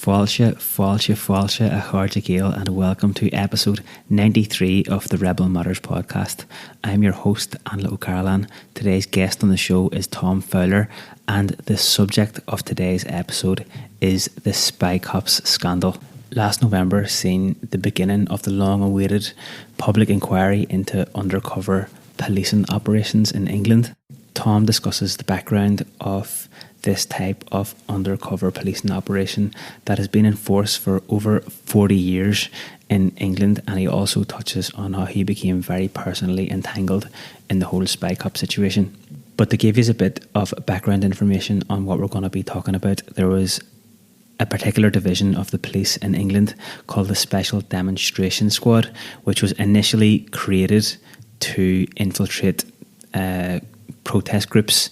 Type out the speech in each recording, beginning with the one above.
Fáilte a Cháirde Gael, and welcome to episode 93 of the Rebel Matters podcast. I'm your host, Anla O'Carolan. Today's guest on the show is Tom Fowler, and the subject of today's episode is the Spy Cops scandal. Last November seen the beginning of the long-awaited public inquiry into undercover policing operations in England. Tom discusses the background of this type of undercover policing operation that has been in force for over 40 years in England, and he also touches on how he became very personally entangled in the whole Spy Cop situation. But to give you a bit of background information on what we're going to be talking about, there was a particular division of the police in England called the Special Demonstration Squad, which was initially created to infiltrate protest groups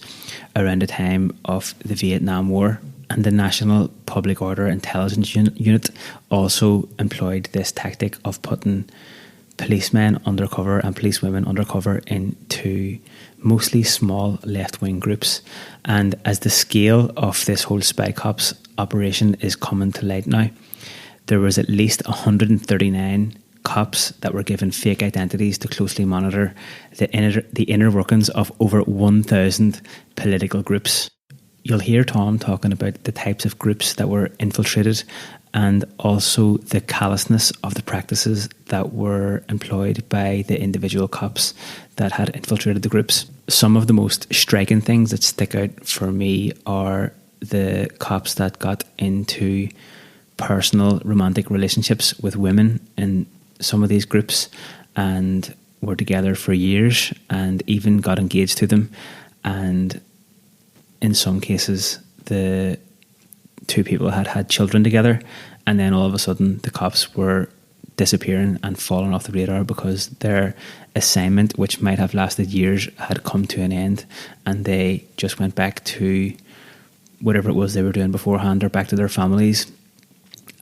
around the time of the Vietnam War. And the National Public Order Intelligence Unit also employed this tactic of putting policemen undercover and policewomen undercover into mostly small left-wing groups. And as the scale of this whole Spy Cops operation is coming to light now, there was at least 139 cops that were given fake identities to closely monitor the inner workings of over 1,000 political groups. You'll hear Tom talking about the types of groups that were infiltrated and also the callousness of the practices that were employed by the individual cops that had infiltrated the groups. Some of the most striking things that stick out for me are the cops that got into personal romantic relationships with women in some of these groups and were together for years and even got engaged to them, and in some cases the two people had children together, and then all of a sudden the cops were disappearing and falling off the radar because their assignment, which might have lasted years, had come to an end, and they just went back to whatever it was they were doing beforehand or back to their families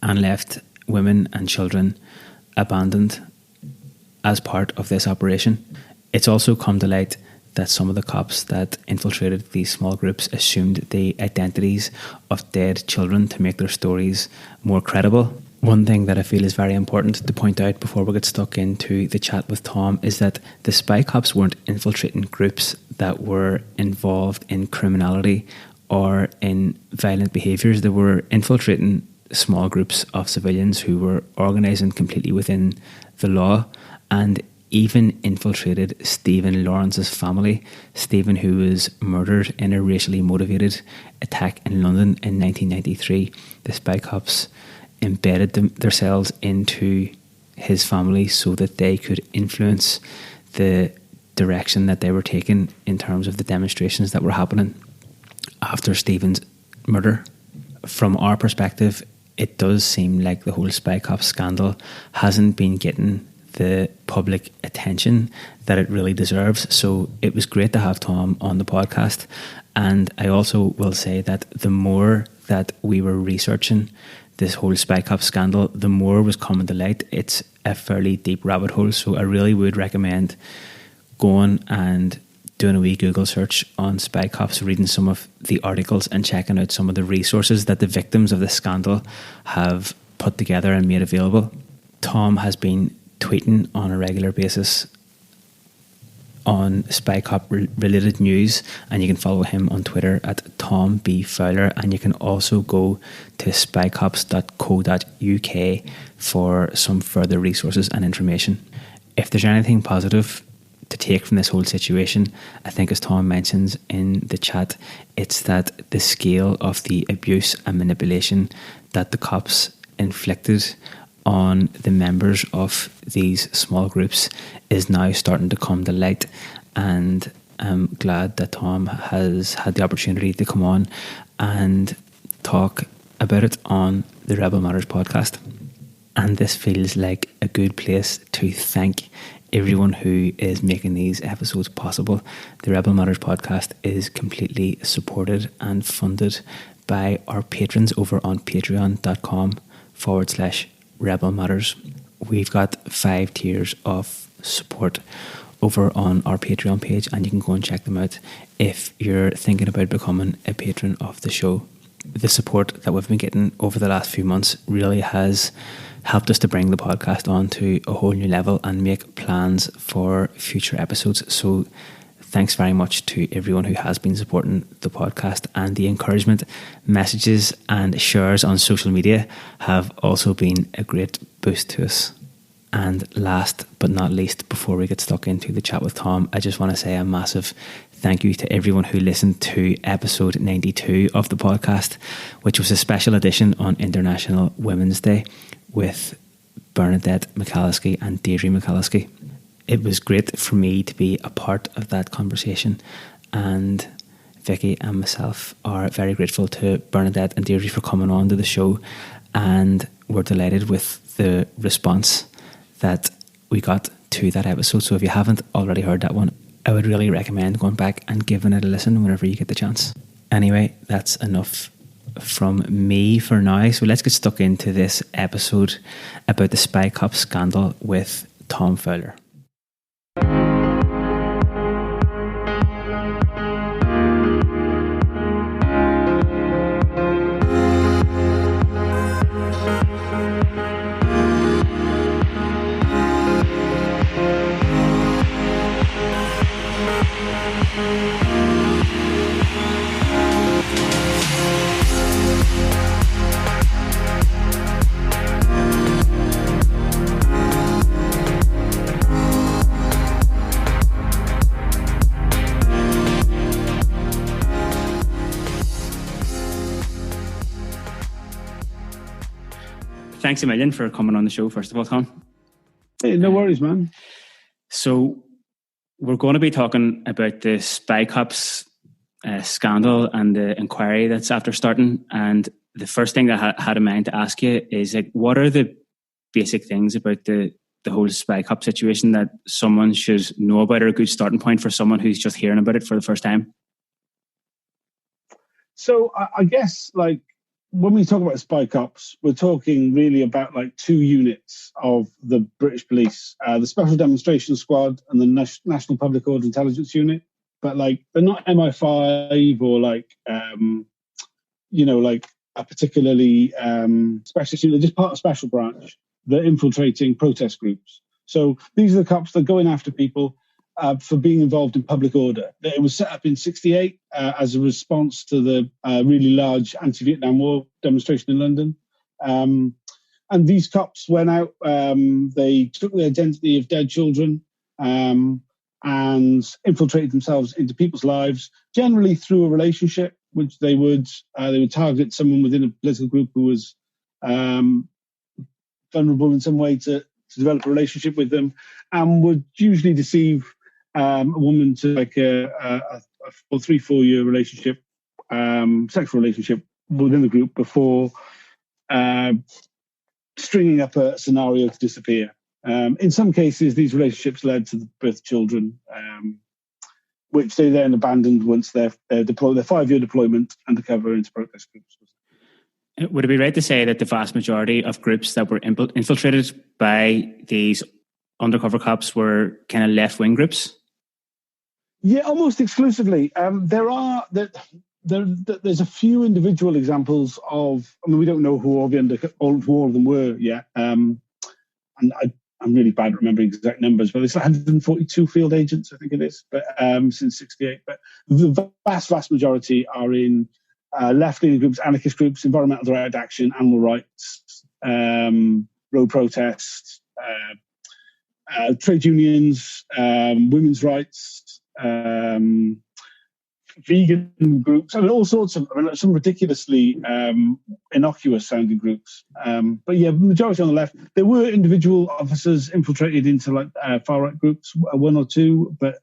and left women and children abandoned as part of this operation. It's also come to light that some of the cops that infiltrated these small groups assumed the identities of dead children to make their stories more credible. One thing that I feel is very important to point out before we get stuck into the chat with Tom is that the Spy Cops weren't infiltrating groups that were involved in criminality or in violent behaviours. They were infiltrating small groups of civilians who were organising completely within the law, and even infiltrated Stephen Lawrence's family. Stephen, who was murdered in a racially motivated attack in London in 1993. The Spy Cops embedded themselves into his family so that they could influence the direction that they were taking in terms of the demonstrations that were happening after Stephen's murder. From our perspective, it does seem like the whole Spy Cop scandal hasn't been getting the public attention that it really deserves. So it was great to have Tom on the podcast. And I also will say that the more that we were researching this whole Spy Cop scandal, the more was coming to light. It's a fairly deep rabbit hole. So I really would recommend going and doing a wee Google search on Spy Cops, reading some of the articles and checking out some of the resources that the victims of the scandal have put together and made available. Tom has been tweeting on a regular basis on Spy Cop related news, and you can follow him on Twitter at Tom B. Fowler, and you can also go to spycops.co.uk for some further resources and information. If there's anything positive to take from this whole situation, I think, as Tom mentions in the chat, it's that the scale of the abuse and manipulation that the cops inflicted on the members of these small groups is now starting to come to light, and I'm glad that Tom has had the opportunity to come on and talk about it on the Rebel Matters podcast. And this feels like a good place to thank everyone who is making these episodes possible. The Rebel Matters podcast is completely supported and funded by our patrons over on patreon.com/Rebel Matters. We've got 5 tiers of support over on our Patreon page, and you can go and check them out if you're thinking about becoming a patron of the show. the support that we've been getting over the last few months really has helped us to bring the podcast on to a whole new level and make plans for future episodes. So thanks very much to everyone who has been supporting the podcast, and the encouragement, messages and shares on social media have also been a great boost to us. And last but not least, before we get stuck into the chat with Tom, I just want to say a massive thank you to everyone who listened to episode 92 of the podcast, which was a special edition on International Women's Day with Bernadette McCalliskey and Deirdre McCalliskey. It was great for me to be a part of that conversation, and Vicky and myself are very grateful to Bernadette and Deirdre for coming on to the show, and we're delighted with the response that we got to that episode. So if you haven't already heard that one, I would really recommend going back and giving it a listen whenever you get the chance. Anyway, that's enough from me for now. So let's get stuck into this episode about the Spy Cop scandal with Tom Fowler. Thanks a million for coming on the show, first of all, Tom. Hey, no worries, man. So we're going to be talking about the Spy Cops scandal and the inquiry that's after starting. And the first thing that I had in mind to ask you is, like, what are the basic things about the whole Spy Cop situation that someone should know about, or a good starting point for someone who's just hearing about it for the first time? So I guess, like, when we talk about Spy Cops, we're talking really about like two units of the British police, the Special Demonstration Squad and the National Public Order Intelligence Unit. But like, they're not MI5 or like, like a particularly specialist unit. They're just part of Special Branch. They're infiltrating protest groups. So these are the cops that are going after people for being involved in public order. It was set up in '68 as a response to the really large anti-Vietnam War demonstration in London. And these cops went out, they took the identity of dead children and infiltrated themselves into people's lives, generally through a relationship, which they would target someone within a political group who was vulnerable in some way to develop a relationship with them, and would usually deceive a woman to like a 3-4 year relationship, sexual relationship within the group before stringing up a scenario to disappear. In some cases, these relationships led to the birth of children, which they then abandoned once their 5-year deployment undercover into protest groups. Would it be right to say that the vast majority of groups that were infiltrated by these undercover cops were kind of left-wing groups? Yeah, almost exclusively. There's a few individual examples of. I mean, we don't know who all of them were yet, and I'm really bad at remembering exact numbers, but it's 142 field agents, I think it is, but since '68. But the vast majority are in left-leaning groups, anarchist groups, environmental direct action, animal rights, road protests, trade unions, women's rights, vegan groups. I mean, all sorts of, some ridiculously innocuous sounding groups. But yeah, majority on the left. There were individual officers infiltrated into like far-right groups, one or two, but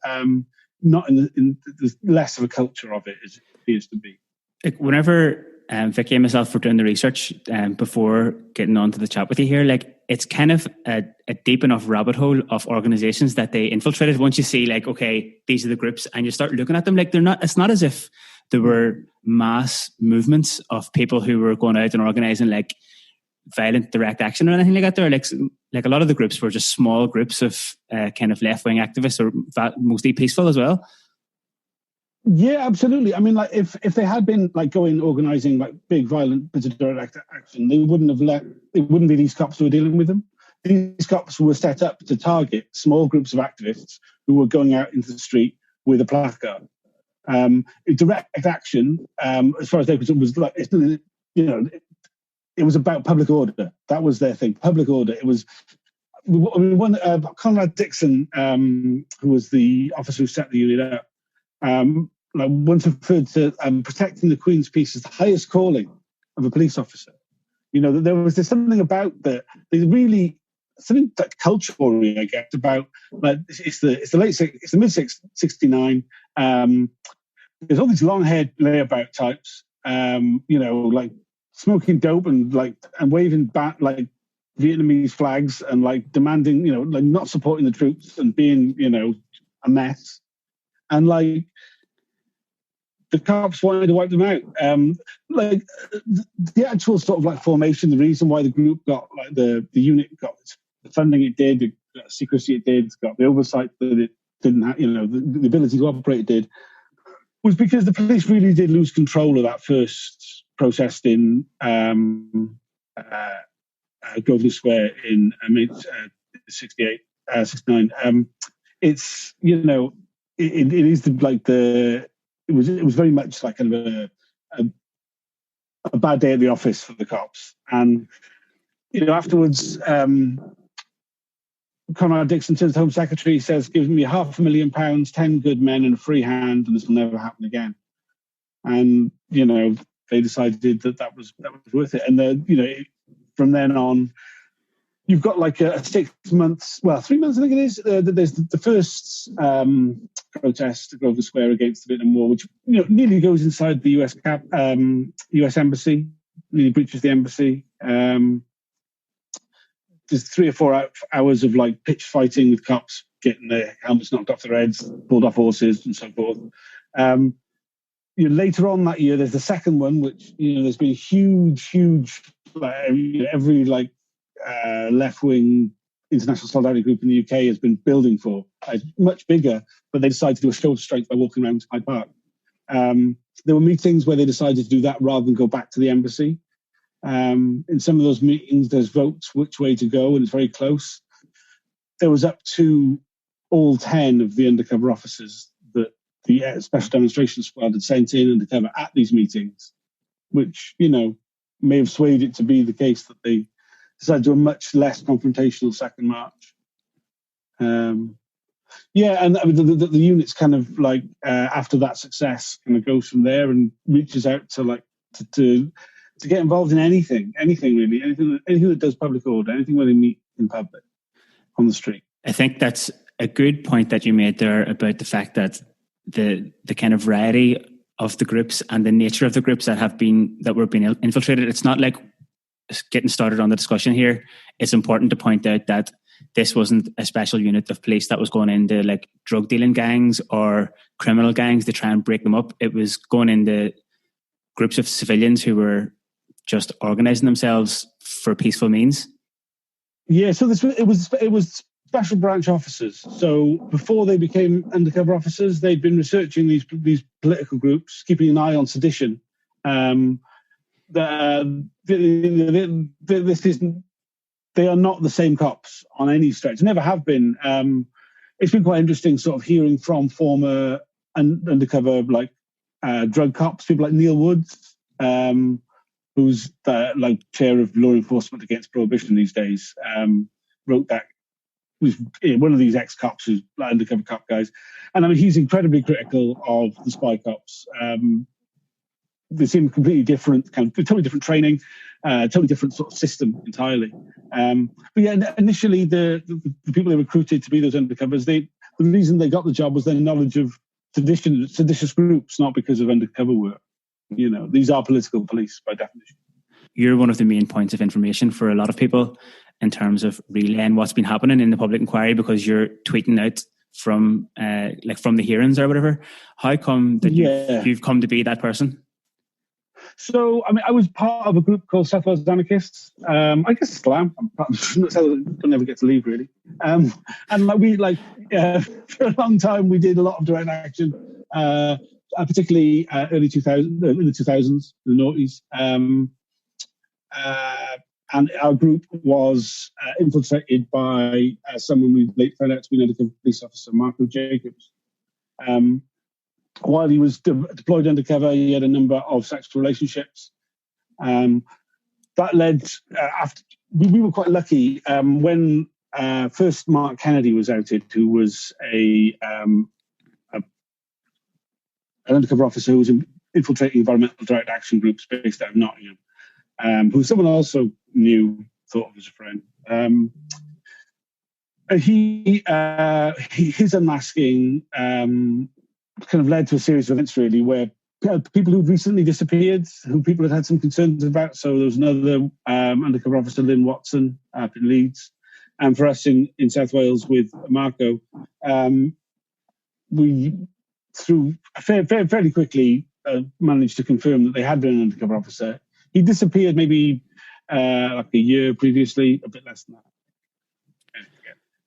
not in there's less of a culture of it as it appears to be. Like, whenever Vicky and myself were doing the research before getting on to the chat with you here, like, it's kind of a deep enough rabbit hole of organizations that they infiltrated. Once you see, like, okay, these are the groups, and you start looking at them, like, it's not as if there were mass movements of people who were going out and organizing like violent direct action or anything like that. There, like a lot of the groups were just small groups of kind of left-wing activists, or mostly peaceful as well. Yeah, absolutely. I mean, like if they had been like going organising like big violent bits of direct action, they wouldn't have let. It wouldn't be these cops who were dealing with them. These cops were set up to target small groups of activists who were going out into the street with a placard. Direct action, as far as they were concerned, was like it was about public order. That was their thing, public order. It was. I mean, Conrad Dixon, who was the officer who set the unit up, like once referred to protecting the Queen's peace as the highest calling of a police officer. You know, there's something about that. They really something that cultural, I guess, about like it's the mid '69. There's all these long-haired layabout types, like smoking dope and waving like Vietnamese flags and like demanding, like not supporting the troops and being, a mess. And like the cops wanted to wipe them out. The actual sort of like formation, the reason why the group got like the unit got the funding it did, the secrecy it did, got the oversight that it didn't have, the ability to operate it did, was because the police really did lose control of that first protest in Grosvenor Square in 68, 69. It's, it is it was very much like kind of a bad day at the office for the cops. And, afterwards, Conrad Dixon turns to Home Secretary, says, "Give me £500,000, 10 good men and a free hand, and this will never happen again." And, they decided that was worth it. And, from then on, you've got like a 6 months, 3 months, I think it is. There's the first protest at Grosvenor Square against the Vietnam War, which nearly goes inside the US embassy, nearly breaches the embassy. There's 3 or 4 hours of like pitch fighting with cops, getting their helmets knocked off their heads, pulled off horses, and so forth. Later on that year, there's the second one, which there's been a huge, every left-wing international solidarity group in the UK has been building for. It's much bigger, but they decided to do a show of strength by walking around Hyde Park. There were meetings where they decided to do that rather than go back to the embassy. In some of those meetings, there's votes which way to go, and it's very close. There was up to all 10 of the undercover officers that the Special Demonstration Squad had sent in undercover at these meetings, which, may have swayed it to be the case that they decided to do a much less confrontational second march. And the unit's kind of like after that success, kind of goes from there and reaches out to to get involved in anything really, anything that does public order, anything where they meet in public on the street. I think that's a good point that you made there about the fact that the kind of variety of the groups and the nature of the groups that were being infiltrated. It's not like getting started on the discussion here. It's important to point out that this wasn't a special unit of police that was going into like drug dealing gangs or criminal gangs to try and break them up. It was going into groups of civilians who were just organising themselves for peaceful means. Yeah, so it was special branch officers. So before they became undercover officers, they'd been researching these political groups, keeping an eye on sedition. They are not the same cops on any stretch. Never have been. It's been quite interesting, sort of hearing from former undercover drug cops, people like Neil Woods, who's the chair of law enforcement against prohibition these days. Wrote that. Was one of these ex-cops who's undercover cop guys, and I mean he's incredibly critical of the spy cops. They seem completely different, totally different training, totally different sort of system entirely. But yeah, initially the people they recruited to be those undercovers, the reason they got the job was their knowledge of seditious groups, not because of undercover work. These are political police by definition. You're one of the main points of information for a lot of people in terms of relaying what's been happening in the public inquiry, because you're tweeting out from from the hearings or whatever. How come that you've come to be that person? So, I mean, I was part of a group called South Wales Anarchists. I guess still am. Don't ever get to leave, really. And we for a long time we did a lot of direct action. particularly early 2000s, in the 2000s, the noughties. And our group was infiltrated by someone we later found out to be an undercover police officer, Marco Jacobs. While he was deployed undercover, he had a number of sexual relationships. That led, after we were quite lucky when first Mark Kennedy was outed, who was an undercover officer who was infiltrating environmental direct action groups based out of Nottingham, who someone also knew, thought of as a friend. His unmasking kind of led to a series of events, really, where people who'd recently disappeared, who people had some concerns about. So there was another undercover officer, Lynn Watson, up in Leeds. And for us in South Wales with Marco, we, through fairly quickly, managed to confirm that they had been an undercover officer. He disappeared maybe like a year previously, a bit less than that.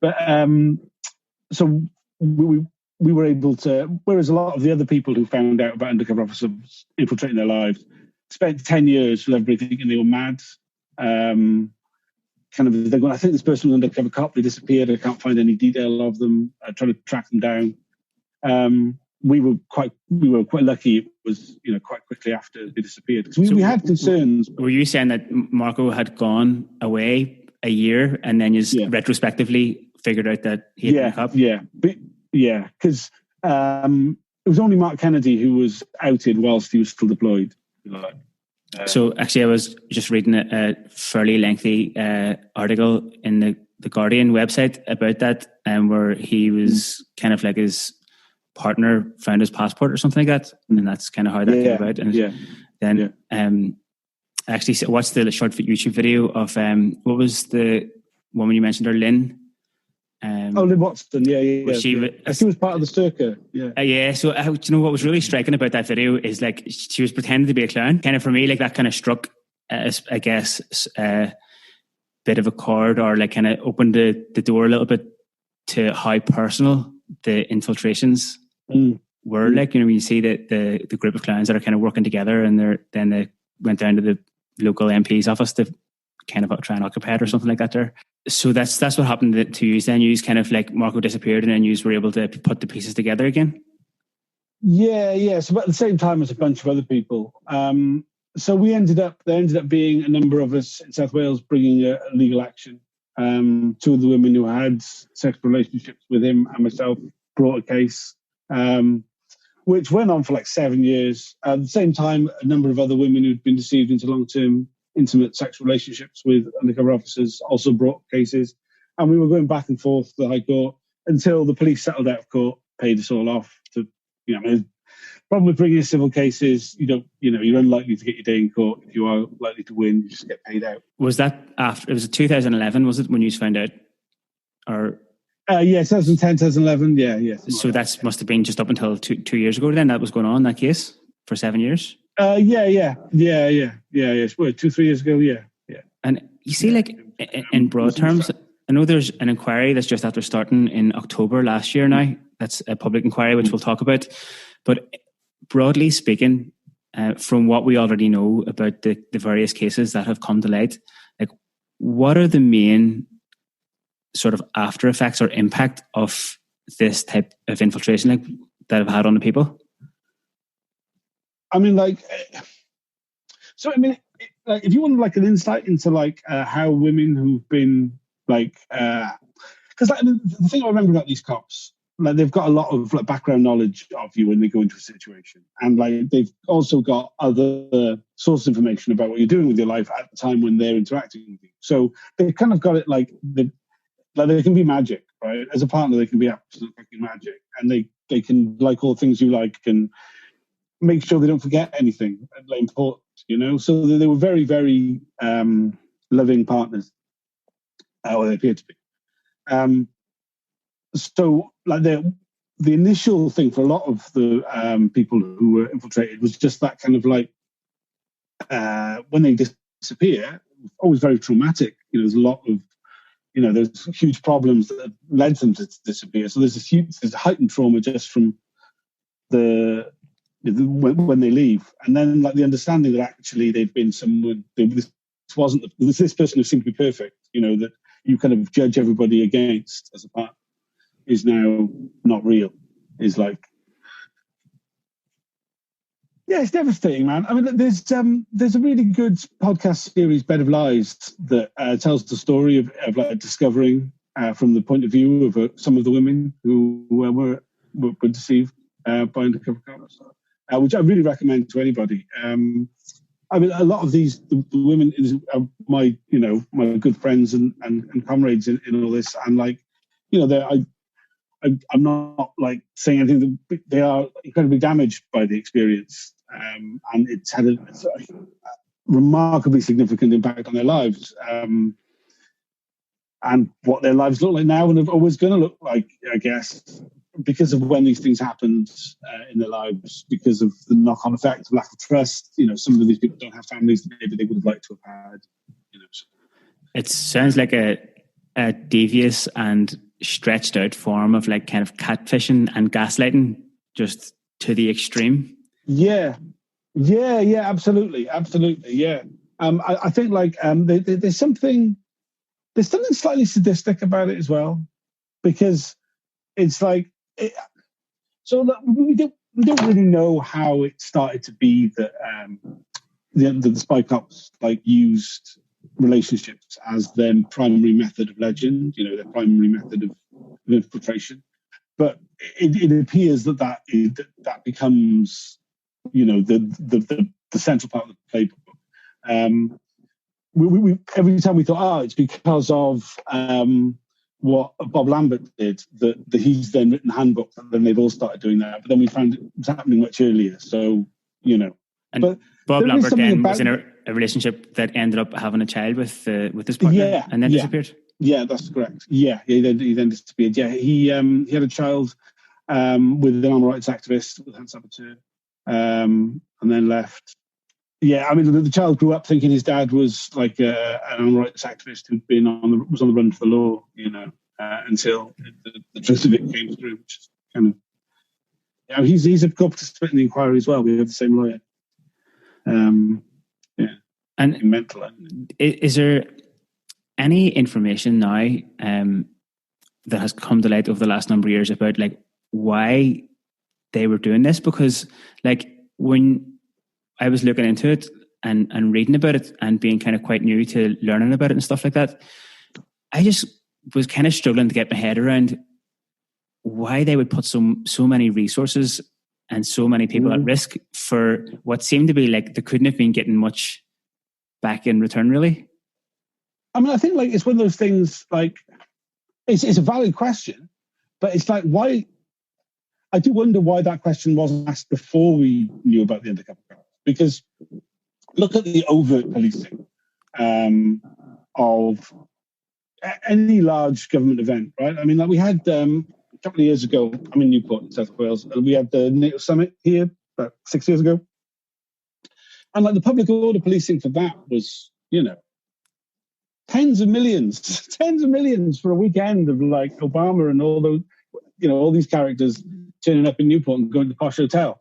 But so we were able to, whereas a lot of the other people who found out about undercover officers infiltrating their lives spent 10 years with everybody thinking they were mad. Kind of, they're going, I think this person was an undercover cop, they disappeared, I can't find any detail of them, I tried to track them down. We were quite lucky. It was, quite quickly after they disappeared. Because we had concerns. Were you saying that Marco had gone away a year and then you retrospectively figured out that he had been a cop? Yeah, because it was only Mark Kennedy who was outed whilst he was still deployed. So actually, I was just reading a fairly lengthy article in the Guardian website about that, where he was kind of like his partner found his passport or something like that, and that's kind of how that came about. And then actually watched the short YouTube video of what was the woman you mentioned, Lynn? Lynn Watson, She was part of the circuit, So do you know what was really striking about that video is like she was pretending to be a clown. Kind of for me, like that kind of struck, I guess, a bit of a chord, or like kind of opened the door a little bit to how personal the infiltrations were. Like, when you see the group of clowns that are kind of working together, and they went down to the local MP's office to kind of try and occupy it or something like that there. So that's what happened to you then. You kind of like Marco disappeared and then you were able to put the pieces together again? Yeah. So at the same time as a bunch of other people. So there ended up being a number of us in South Wales bringing a legal action. Two of the women who had sexual relationships with him and myself brought a case, which went on for like 7 years. At the same time, a number of other women who'd been deceived into long-term intimate sexual relationships with undercover officers also brought cases, and we were going back and forth to the High Court until the police settled out of court, paid us all off. The problem with bringing civil cases, you're unlikely to get your day in court. If you are likely to win, you just get paid out. Was that after? It was 2011, was it, when you found out? Or 2010, 2011, yeah. So that must have been just up until two years ago. Then that was going on, that case, for 7 years. Yeah. Well, 2-3 years ago, yeah. And you see, like in broad terms, I know there's an inquiry that's just after starting in October last year now. That's a public inquiry, which we'll talk about. But broadly speaking, from what we already know about the various cases that have come to light, like, what are the main sort of after effects or impact of this type of infiltration, like, that have had on the people? I mean, if you want like an insight into like how women who've been like, because the thing I remember about these cops, like, they've got a lot of like background knowledge of you when they go into a situation, and like they've also got other source information about what you're doing with your life at the time when they're interacting with you. So they've kind of got it like they can be magic, right? As a partner, they can be absolute fucking magic, and they can, like all things you like, can make sure they don't forget anything important, So they were very, very loving partners, or they appeared to be. So, like, the initial thing for a lot of the people who were infiltrated was just that kind of like, when they disappear, always very traumatic. There's a lot of, there's huge problems that led them to disappear. So there's heightened trauma just from the when they leave, and then like the understanding that actually they've been someone. This person who seemed to be perfect. That you kind of judge everybody against as a partner is now not real. Is like. Yeah, it's devastating, man. I mean, there's a really good podcast series, Bed of Lies, that tells the story of like discovering from the point of view of some of the women who were deceived by undercover cops, which I really recommend to anybody. I mean, a lot of the women are my good friends and comrades in all this, and like I'm not like saying anything. They are incredibly damaged by the experience, and it's had a remarkably significant impact on their lives, and what their lives look like now and are always going to look like, I guess, because of when these things happened in their lives, because of the knock-on effect of lack of trust. Some of these people don't have families that maybe they would have liked to have had. It sounds like a devious and stretched out form of like kind of catfishing and gaslighting, just to the extreme. Yeah, absolutely, yeah. I think like there's something slightly sadistic about it as well, because it's like we don't really know how it started to be that the spy cops like used relationships as their primary method of legend, their primary method of infiltration. But it appears that becomes, the central part of the playbook. We every time we thought, it's because of what Bob Lambert did, that he's then written handbooks, and then they've all started doing that. But then we found it was happening much earlier. So, And but Bob Lambert then was in a relationship that ended up having a child with his partner, and then disappeared. Yeah, that's correct. Yeah, he then disappeared. Yeah, he had a child with an animal rights activist, with Hans Saboteur, and then left. Yeah, I mean, the child grew up thinking his dad was like an animal rights activist who'd been was on the run for the law, until the truth of it came through, which is kind of. Yeah, he's a participant in the inquiry as well. We have the same lawyer. And mental. Is there any information now that has come to light over the last number of years about like why they were doing this? Because like when I was looking into it and reading about it and being kind of quite new to learning about it and stuff like that, I just was kind of struggling to get my head around why they would put so many resources and so many people at risk for what seemed to be like they couldn't have been getting much back in return, really. I mean, I think like it's one of those things. Like, it's a valid question, but it's like why. I do wonder why that question wasn't asked before we knew about the undercover cops. Because look at the overt policing of any large government event, right? I mean, like we had a couple of years ago. I'm in Newport, in South Wales, and we had the NATO summit here about 6 years ago. And like the public order policing for that was, tens of millions for a weekend of like Obama and all those, all these characters turning up in Newport and going to the posh hotel.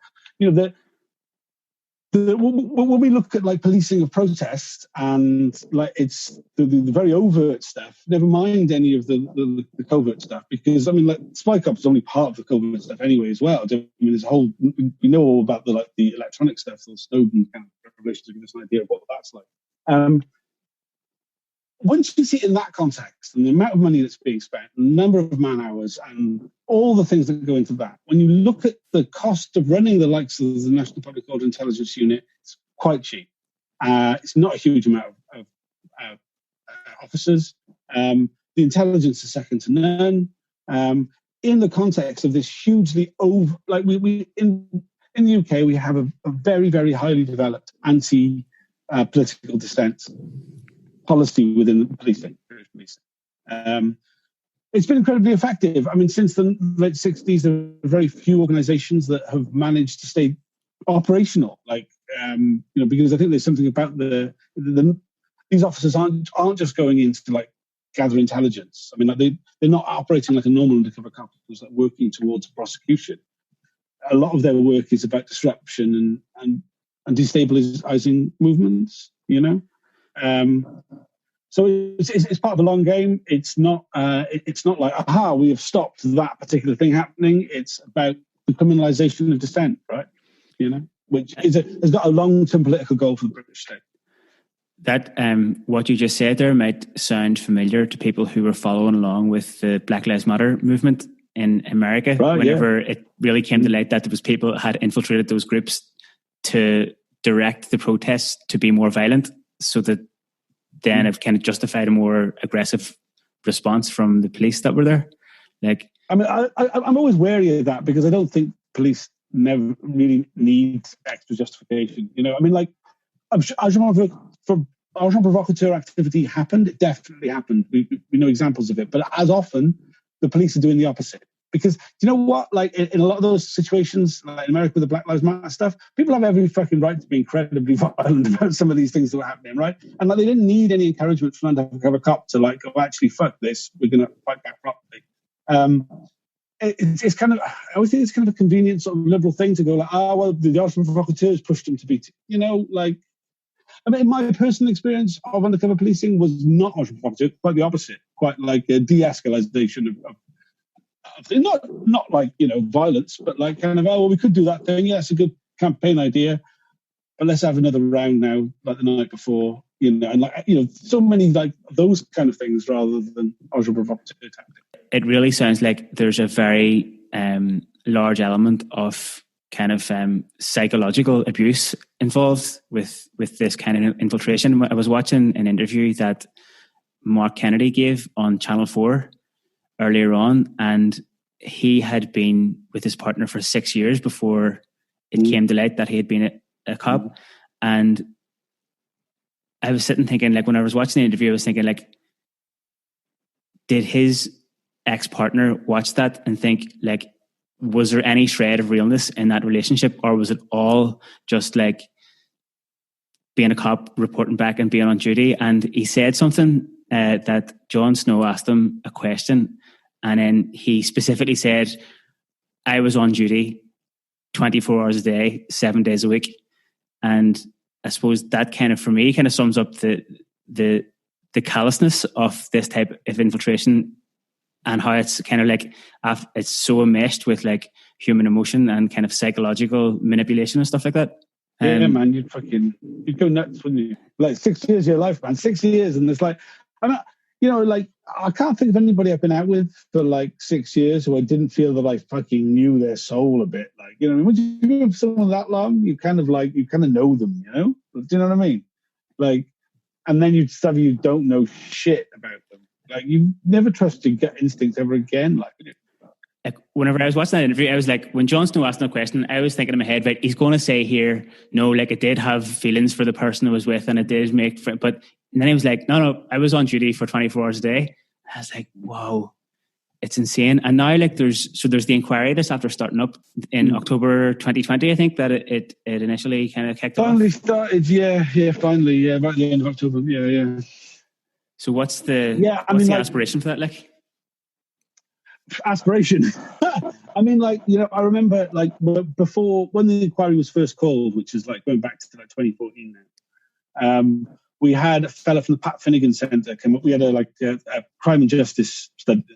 When we look at like policing of protests and like it's the very overt stuff, never mind any of the covert stuff, because I mean like spy cops is only part of the covert stuff anyway as well. I mean, there's a whole, we know all about the electronic stuff, the Snowden kind of revelations to give us an idea of what that's like. Once you see it in that context and the amount of money that's being spent, the number of man hours and all the things that go into that, when you look at the cost of running the likes of the National Public Order Intelligence Unit, it's quite cheap. It's not a huge amount of officers. The intelligence is second to none. In the context of this hugely we in the UK, we have a very, very highly developed anti-political dissent policy within the policing. It's been incredibly effective. I mean, since the late 60s, there are very few organizations that have managed to stay operational. Like, because I think there's something about these officers aren't just going in to like gather intelligence. I mean, like they're not operating like a normal undercover cop who's like working towards prosecution. a lot of their work is about disruption and destabilizing movements, so it's part of a long game. It's not like, aha, we have stopped that particular thing happening. It's about the criminalization of dissent, right? Which has got a long-term political goal for the British state. That what you just said there might sound familiar to people who were following along with the Black Lives Matter movement in America. Right, whenever it really came to light that there was people had infiltrated those groups to direct the protests to be more violent, so that then it kind of justified a more aggressive response from the police that were there. Like, I mean, I'm always wary of that, because I don't think police never really need extra justification. I mean, like, agent provocateur activity happened. It definitely happened. We know examples of it, but as often the police are doing the opposite. Because do you know what? Like, in a lot of those situations, like in America with the Black Lives Matter stuff, people have every fucking right to be incredibly violent about some of these things that were happening, right? And like, they didn't need any encouragement from Undercover Cop to like, go, actually, fuck this, we're going to fight back properly. It's kind of, I always think it's kind of a convenient sort of liberal thing to go like, well, the agent provocateurs pushed them to beat, like. I mean, my personal experience of undercover policing was not agent provocateur, quite the opposite. Quite like a de-escalation of not like, violence, but like kind of, we could do that thing. Yeah, it's a good campaign idea, but let's have another round now, like the night before, and like, so many like those kind of things rather than agent provocateur tactics. It really sounds like there's a very large element of kind of psychological abuse involved with this kind of infiltration. I was watching an interview that Mark Kennedy gave on Channel 4 earlier on, and he had been with his partner for 6 years before it came to light that he had been a cop. And I was sitting thinking, like, when I was watching the interview, I was thinking, like, did his ex-partner watch that and think, like, was there any shred of realness in that relationship, or was it all just like being a cop, reporting back and being on duty? And he said something that Jon Snow asked him a question, and then he specifically said, I was on duty 24 hours a day, 7 days a week. And I suppose that kind of, for me, kind of sums up the callousness of this type of infiltration, and how it's kind of like, it's so enmeshed with like human emotion and kind of psychological manipulation and stuff like that. Yeah, man, you'd go nuts, wouldn't you? Like 6 years of your life, man, 6 years. And it's like, like, I can't think of anybody I've been out with for like 6 years who I didn't feel that I fucking knew their soul a bit. Like, when you be with someone that long, you kind of know them, Do you know what I mean? Like, and then you don't know shit about them. Like, you never trust your gut instincts ever again. Like, whenever I was watching that interview, I was like, when Jon Snow asked that question, I was thinking in my head, right, he's going to say here, no, like, I did have feelings for the person I was with, and it did make, but and then he was like, no, I was on duty for 24 hours a day. I was like, wow, it's insane. And now, like, there's the inquiry that's after starting up in October 2020, I think, that it initially kind of kicked off. Finally started, finally, about the end of October, yeah. So what's the aspiration for that, like? Aspiration. I mean, like, I remember, like, before, when the inquiry was first called, which is like going back to like 2014 now, we had a fella from the Pat Finnegan Centre come up. We had a crime and justice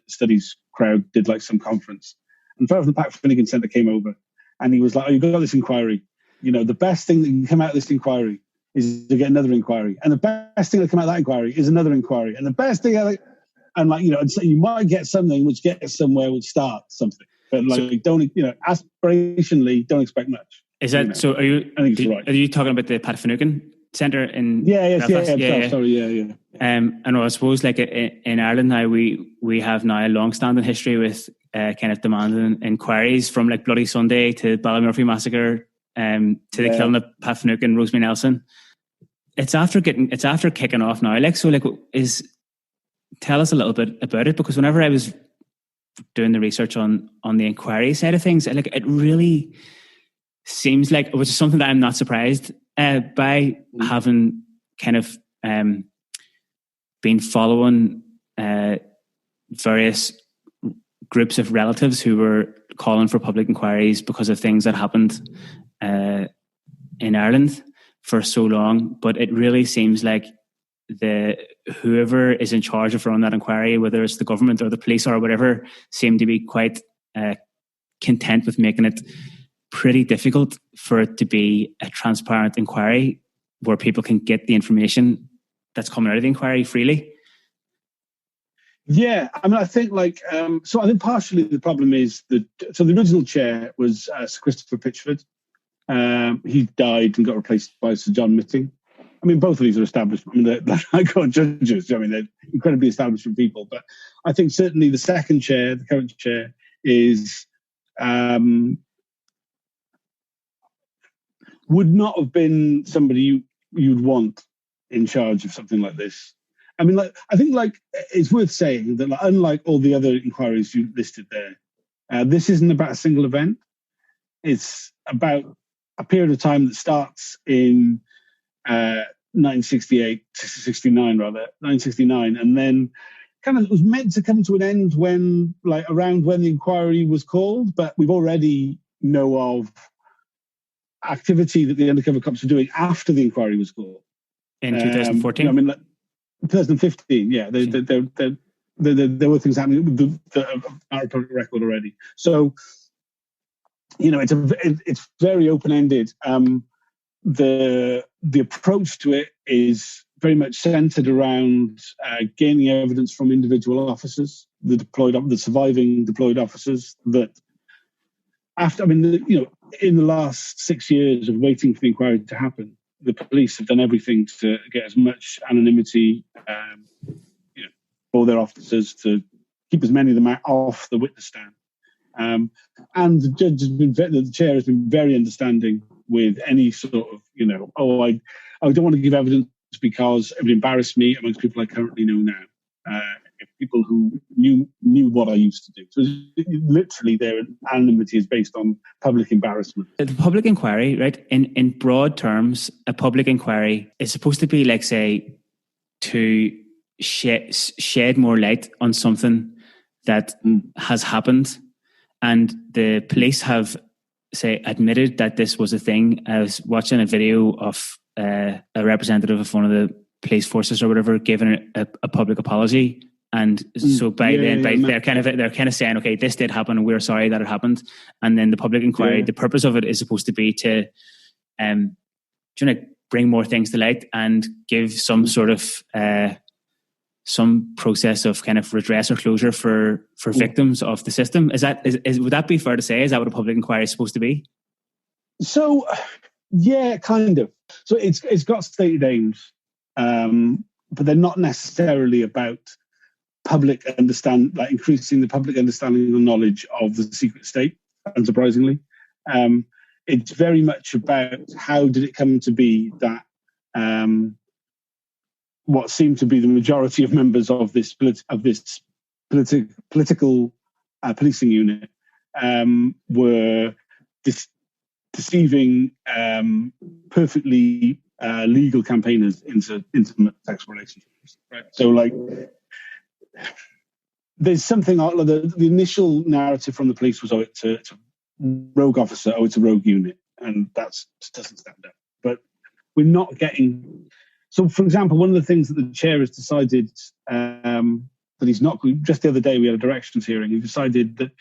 studies crowd did like some conference, and a fella from the Pat Finnegan Centre came over, and he was like, "Oh, you've got this inquiry. The best thing that can come out of this inquiry is to get another inquiry, and the best thing that come out of that inquiry is another inquiry, and the best thing." And like, and so you might get something which gets somewhere, which starts something, but like, don't, aspirationally, don't expect much. Is that so? Are you talking about the Pat Finnegan Centre in Belfast? Yeah. Sorry. And I suppose, like, in Ireland now, we have now a long-standing history with kind of demanding inquiries, from like Bloody Sunday to Ballymurphy massacre, to the killing of Pat Finnegan, Rosemary Nelson. It's after kicking off now. Like, so, like, tell us a little bit about it, because whenever I was doing the research on the inquiry side of things, like, it really seems like, which is something that I'm not surprised by, having kind of been following various groups of relatives who were calling for public inquiries because of things that happened in Ireland for so long. But it really seems like whoever is in charge of running that inquiry, whether it's the government or the police or whatever, seem to be quite content with making it pretty difficult for it to be a transparent inquiry where people can get the information that's coming out of the inquiry freely. Yeah, I mean, I think so I think partially the problem is that, so the original chair was Sir Christopher Pitchford. He died and got replaced by Sir John Mitting. I mean, both of these are established. I mean, they're High Court judges. I mean, they're incredibly established people. But I think certainly the second chair, the current chair, is would not have been somebody you'd want in charge of something like this. I mean, I think it's worth saying that unlike all the other inquiries you listed there, this isn't about a single event. It's about a period of time that starts in 1969, and then kind of it was meant to come to an end when, around when the inquiry was called, but we've already know of activity that the undercover cops were doing after the inquiry was called. In 2014? I mean, 2015, yeah. There were things happening that are a public record already. So, it's very open-ended. The approach to it is very much centred around gaining evidence from individual officers, the surviving deployed officers. That in the last 6 years of waiting for the inquiry to happen, the police have done everything to get as much anonymity for their officers, to keep as many of them off the witness stand. And the judge the chair has been very understanding with any sort of, I don't want to give evidence because it would embarrass me amongst people I currently know now. People who knew what I used to do. So literally their anonymity is based on public embarrassment. The public inquiry, right, in broad terms, a public inquiry is supposed to be, say, to shed more light on something that has happened. And the police have, admitted that this was a thing. I was watching a video of a representative of one of the police forces or whatever giving a public apology. And so they're kind of saying, okay, this did happen and we're sorry that it happened. And then the public inquiry, the purpose of it is supposed to be to bring more things to light and give some sort of some process of kind of redress or closure for victims of the system. Would that be fair to say? Is that what a public inquiry is supposed to be? So, yeah, kind of. So it's got stated aims, but they're not necessarily about increasing the public understanding and knowledge of the secret state, unsurprisingly. It's very much about how did it come to be that what seemed to be the majority of members of this political policing unit were deceiving perfectly legal campaigners into intimate sexual relationships. Right. So, there's something. The initial narrative from the police was, it's a rogue officer, it's a rogue unit, and that doesn't stand up. But we're not getting. So, for example, one of the things that the chair has decided that he's not. Just the other day, we had a directions hearing. He decided that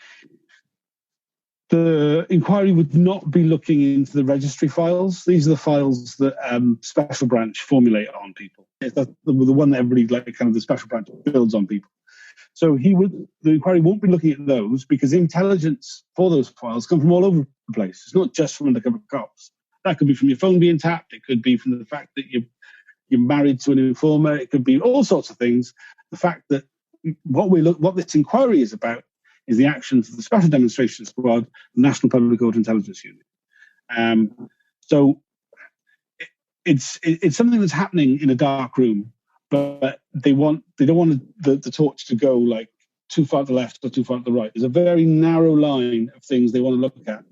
the inquiry would not be looking into the registry files. These are the files that Special Branch formulate on people. It's the one that everybody, the Special Branch builds on people. So the inquiry won't be looking at those because the intelligence for those files come from all over the place. It's not just from undercover cops. That could be from your phone being tapped. It could be from the fact that you're married to an informer. It could be all sorts of things. The fact that what this inquiry is about is the actions of the Special Demonstration Squad, the National Public Order Intelligence Unit. So it's something that's happening in a dark room, but they don't want the torch to go too far to the left or too far to the right. There's a very narrow line of things they want to look at.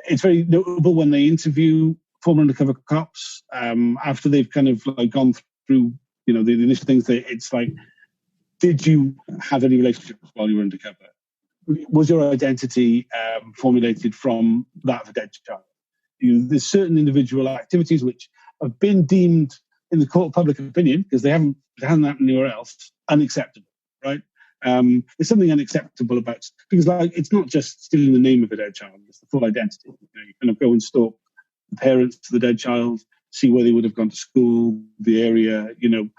It's very notable when they interview former undercover cops after they've kind of gone through the initial things. It's did you have any relationships while you were undercover? was your identity formulated from that of a dead child? There's certain individual activities which have been deemed in the court of public opinion, because they hasn't happened anywhere else, unacceptable, right? There's something unacceptable about, because like it's not just stealing the name of a dead child; it's the full identity. You kind of go and stalk the parents to the dead child, see where they would have gone to school, the area,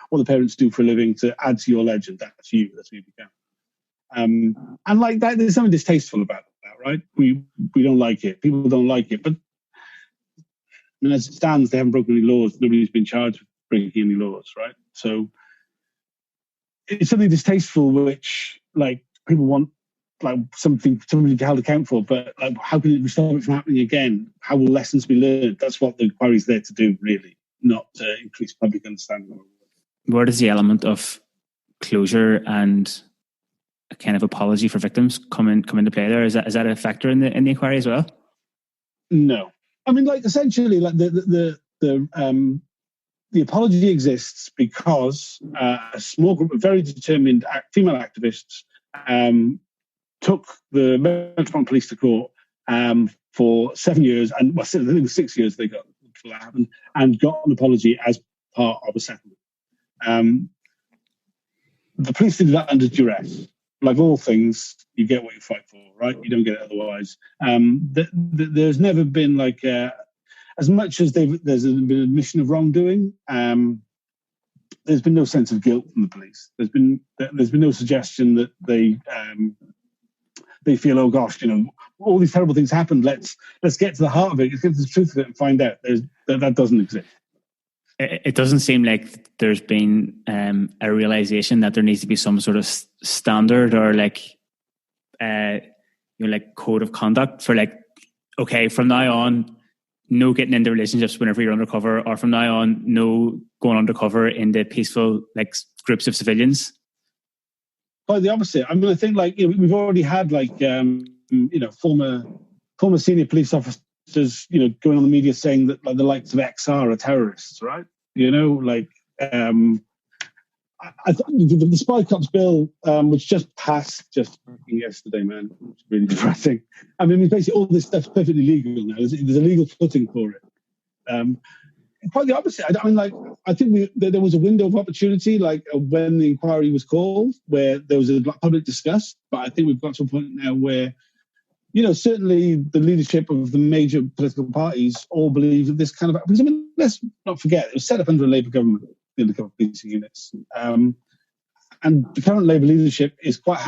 what the parents do for a living to add to your legend. That's you. That's who you become. And like that, there's something distasteful about that, right? We don't like it. People don't like it, but as it stands, they haven't broken any laws. Nobody's been charged with breaking any laws, right? So it's something distasteful, which like people want, like somebody to held account for. But like, how can it stop it from happening again? How will lessons be learned? That's what the inquiry is there to do, really, not to increase public understanding. Where does the element of closure and a kind of apology for victims come into play there? Is that a factor in the inquiry as well? No, I mean, like essentially, like the apology exists because a small group of very determined female activists took the Metropolitan Police to court for 7 years, and I think it was 6 years they got before that happened, and got an apology as part of a settlement. The police did that under duress. Like all things, you get what you fight for, right? You don't get it otherwise. There's never been like as much as there's been admission of wrongdoing. There's been no sense of guilt from the police. There's been no suggestion that they feel, oh gosh, all these terrible things happened. Let's get to the heart of it. Let's get to the truth of it and find out. That doesn't exist. It doesn't seem like there's been a realization that there needs to be some sort of standard or like code of conduct for like, okay, from now on, no getting into relationships whenever you're undercover, or from now on, no going undercover into peaceful like groups of civilians. Quite the opposite. I mean, I think like we've already had like former senior police officers going on the media saying that like the likes of XR are terrorists, right? I thought the Spy Cops bill, which just passed yesterday, man, it's really depressing. I mean, basically all this stuff's perfectly legal now. There's a legal footing for it. Quite the opposite. I mean, like, I think there was a window of opportunity, like when the inquiry was called, where there was a public discuss. But I think we've got to a point now where, certainly the leadership of the major political parties all believe that this kind of, because I mean, let's not forget, it was set up under a Labour government, the Undercover Policing units. And the current Labour leadership is quite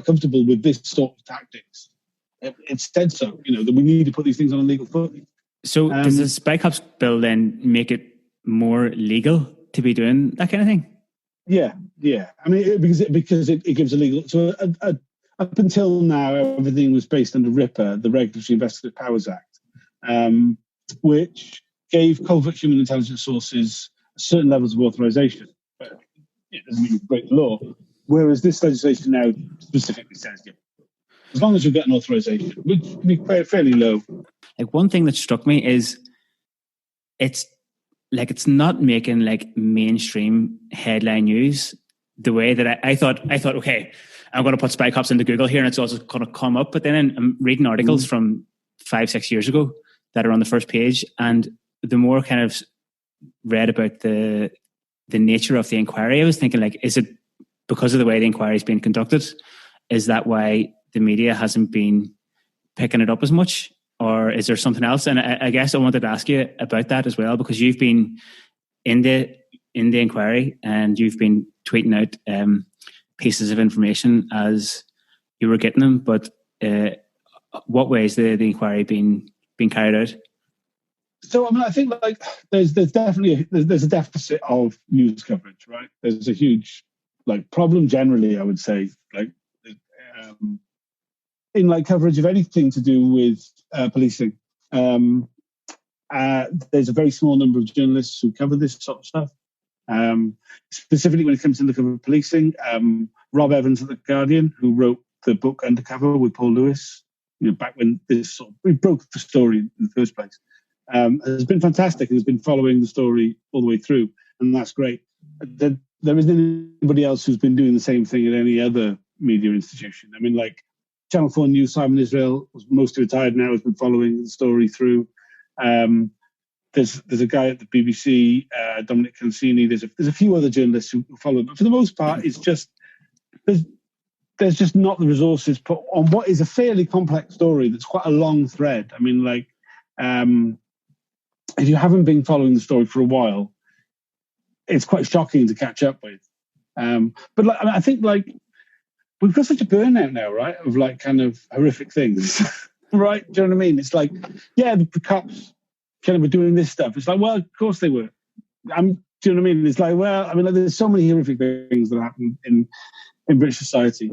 comfortable with this sort of tactics. It's said so, that we need to put these things on a legal footing. So does the Spy Cops bill then make it more legal to be doing that kind of thing? Yeah. I mean, because it gives a legal. So up until now, everything was based under RIPA, the Regulatory Investigative Powers Act, which gave covert human intelligence sources certain levels of authorization. But it doesn't mean you break the law. Whereas this legislation now specifically says, as long as you get an authorization, which would be fairly low. Like one thing that struck me is it's not making like mainstream headline news the way that I thought, okay, I'm going to put Spy Cops into Google here and it's also going to come up. But then I'm reading articles from 5-6 years ago that are on the first page. And the more kind of read about the nature of the inquiry, I was thinking like, is it because of the way the inquiry is being conducted? Is that why the media hasn't been picking it up as much? Or is there something else? And I guess I wanted to ask you about that as well, because you've been in the inquiry and you've been tweeting out pieces of information as you were getting them. But what way is the inquiry being carried out? So I mean, I think like there's definitely there's a deficit of news coverage, right? There's a huge like problem generally, I would say, like in like coverage of anything to do with policing. There's a very small number of journalists who cover this sort of stuff. Specifically when it comes to Undercover Policing, Rob Evans at The Guardian, who wrote the book Undercover with Paul Lewis, back when we broke the story in the first place, has been fantastic and has been following the story all the way through, and that's great. There isn't anybody else who's been doing the same thing at any other media institution. I mean, like Channel 4 News, Simon Israel, was mostly retired now, has been following the story through. There's a guy at the BBC, Dominic Cancini. There's a few other journalists who follow it, but for the most part, it's just there's just not the resources put on what is a fairly complex story. That's quite a long thread. I mean, like, if you haven't been following the story for a while, it's quite shocking to catch up with. But like, I think like we've got such a burnout now, right? Of like kind of horrific things, right? Do you know what I mean? It's like, yeah, the cops kind of were doing this stuff. It's like, well, of course they were. Do you know what I mean? It's like, well, I mean, like, there's so many horrific things that happen in British society.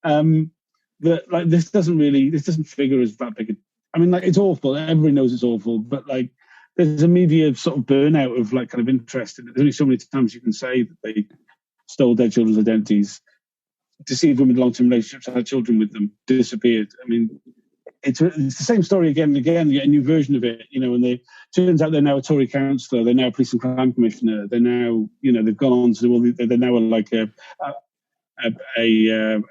That like this doesn't figure as that big. I mean, like, it's awful. Everybody knows it's awful, but like, there's a media sort of burnout of like kind of interest in it. There's only so many times you can say that they stole their children's identities, deceived women in long-term relationships, had children with them, disappeared. I mean, it's the same story again and again. You get a new version of it, you know. And they turns out they're now a Tory councillor, they're now a police and crime commissioner, they're now, you know, they've gone on to do they're now like a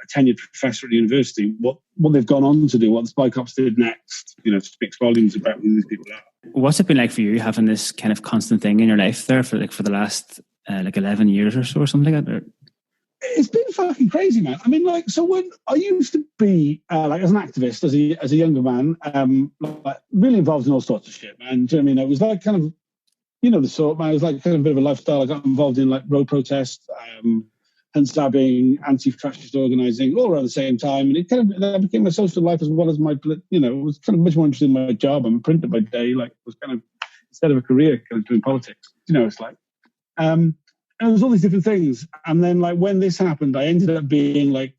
tenured professor at the university. What they've gone on to do, what the spy cops did next, you know, speaks volumes about who these people are. What's it been like for you having this kind of constant thing in your life there for the last 11 years or so, or something like that? Or? It's been fucking crazy, man. I mean, like, so when I used to be like as an activist, as a younger man, like, really involved in all sorts of shit, man. Do you know what I mean? It was like kind of, you know, the sort, man. It was like kind of a bit of a lifestyle. I got involved in like road protests, hand stabbing, anti-fascist organising, all around the same time, and it kind of that became my social life as well as my, you know, it was kind of much more interested in my job. I'm a printer by day, like, it was kind of, instead of a career, kind of doing politics. You know, it's like. And there was all these different things. And then, like, when this happened, I ended up being, like,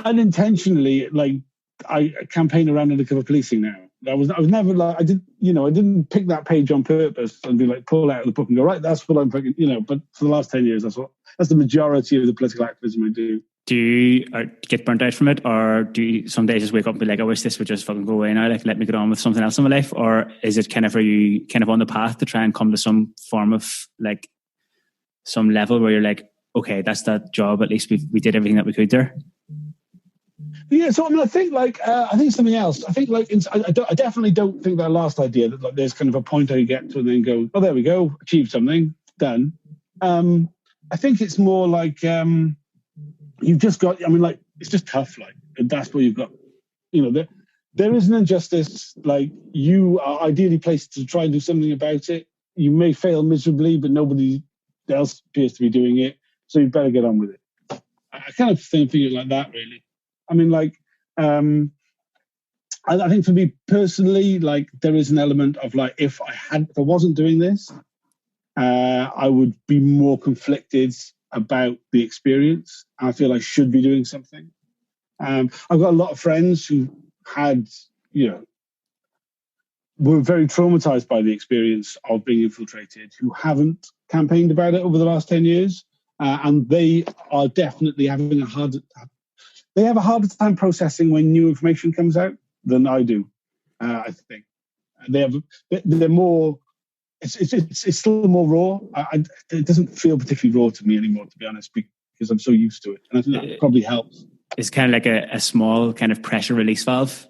unintentionally, like, I campaign around Undercover Policing now. I was never, like, I didn't pick that page on purpose and be, like, pull out of the book and go, right, that's what I'm fucking, you know. But for the last 10 years, that's the majority of the political activism I do. Do you get burnt out from it? Or do you some days just wake up and be like, I wish this would just fucking go away now, like, let me get on with something else in my life? Or is it kind of, are you kind of on the path to try and come to some form of, like, some level where you're like, okay, that's that job. At least we did everything that we could there. Yeah, so I mean, I think something else. I think like I definitely don't think that last idea that like there's kind of a point I get to and then go, oh, there we go, achieved something, done. I think it's more like you've just got. I mean, like, it's just tough. Like, and that's what you've got. You know, there is an injustice. Like, you are ideally placed to try and do something about it. You may fail miserably, but nobody else appears to be doing it, so you better get on with it. I kind of think it like that, really. I mean, like, I think for me personally, like, there is an element of like, if I wasn't doing this, I would be more conflicted about the experience. I feel I should be doing something. I've got a lot of friends who had, you know, were very traumatized by the experience of being infiltrated, who haven't campaigned about it over the last 10 years. And they are definitely having a harder time processing when new information comes out than I do. I think they're more, it's still more raw. It doesn't feel particularly raw to me anymore, to be honest, because I'm so used to it. And I think that probably helps. It's kind of like a small kind of pressure release valve